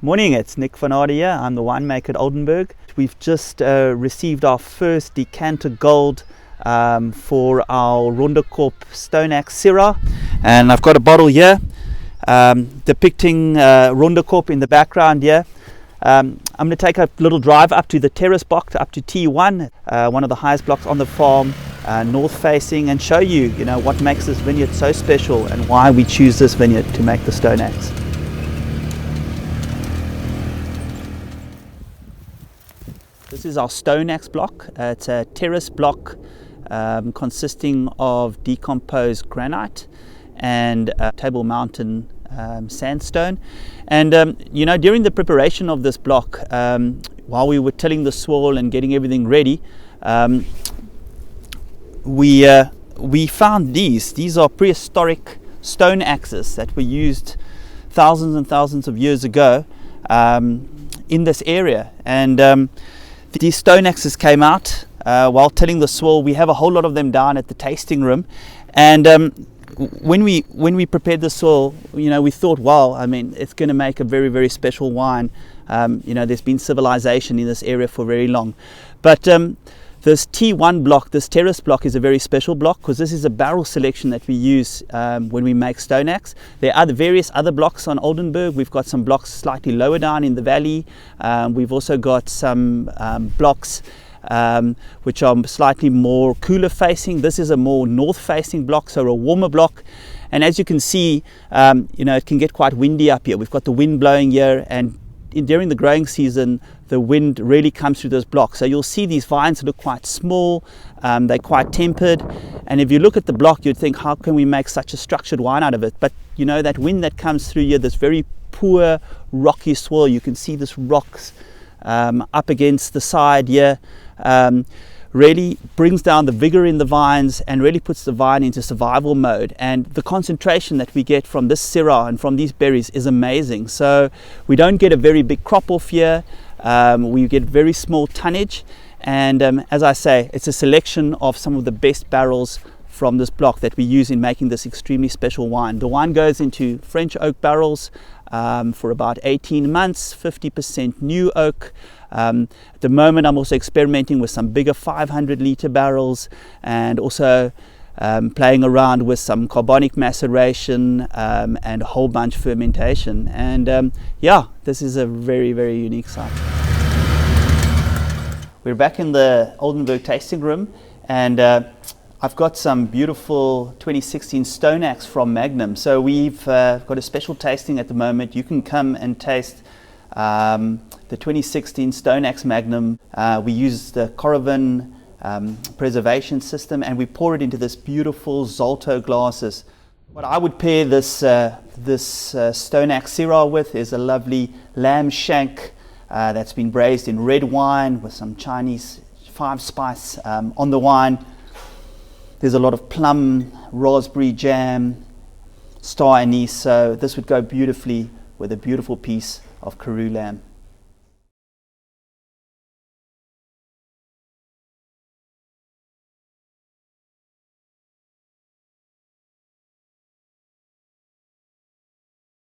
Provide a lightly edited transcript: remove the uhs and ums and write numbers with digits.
Morning, it's Nic van Aarde here. I'm the winemaker at Oldenburg. We've just received our first Decanter Gold for our Rondekop Stone Axe Syrah, and I've got a bottle here depicting Rondekop in the background here. I'm going to take a little drive up to the terrace block, up to T1, one of the highest blocks on the farm, north facing, and show you, what makes this vineyard so special and why we choose this vineyard to make the Stone Axe. This is our Stone Axe block. It's a terrace block consisting of decomposed granite and Table Mountain sandstone. And during the preparation of this block, while we were tilling the soil and getting everything ready, we found these are prehistoric stone axes that were used thousands and thousands of years ago in this area. And these stone axes came out while tilling the soil. We have a whole lot of them down at the tasting room, and when we prepared the soil, we thought, wow, it's going to make a very, very special wine. There's been civilization in this area for very long, but this T1 block, this terrace block, is a very special block because this is a barrel selection that we use when we make Stone Axe. There are various other blocks on Oldenburg. We've got some blocks slightly lower down in the valley. We've also got some blocks which are slightly more cooler facing. This is a more north facing block, so a warmer block. And as you can see, it can get quite windy up here. We've got the wind blowing here, and during the growing season, the wind really comes through those blocks. So you'll see these vines look quite small, they're quite tempered. And if you look at the block, you'd think, how can we make such a structured wine out of it? But that wind that comes through here, this very poor rocky soil, you can see this rocks up against the side here, really brings down the vigor in the vines and really puts the vine into survival mode. And the concentration that we get from this Syrah and from these berries is amazing. So we don't get a very big crop off here. We get very small tonnage, and as I say, it's a selection of some of the best barrels from this block that we use in making this extremely special wine. The wine goes into French oak barrels for about 18 months, 50% new oak. At the moment, I'm also experimenting with some bigger 500-liter barrels, and also playing around with some carbonic maceration and a whole bunch fermentation. And this is a very, very unique site. We're back in the Oldenburg tasting room, and I've got some beautiful 2016 Stone Axe from Magnum. So we've got a special tasting at the moment. You can come and taste the 2016 Stone Axe Magnum. We use the Coravin preservation system, and we pour it into this beautiful Zolto glasses. What I would pair this Stone Axe Syrah with is a lovely lamb shank that's been braised in red wine with some Chinese 5-spice on the wine. There's a lot of plum, raspberry jam, star anise, so this would go beautifully with a beautiful piece of Karoo lamb.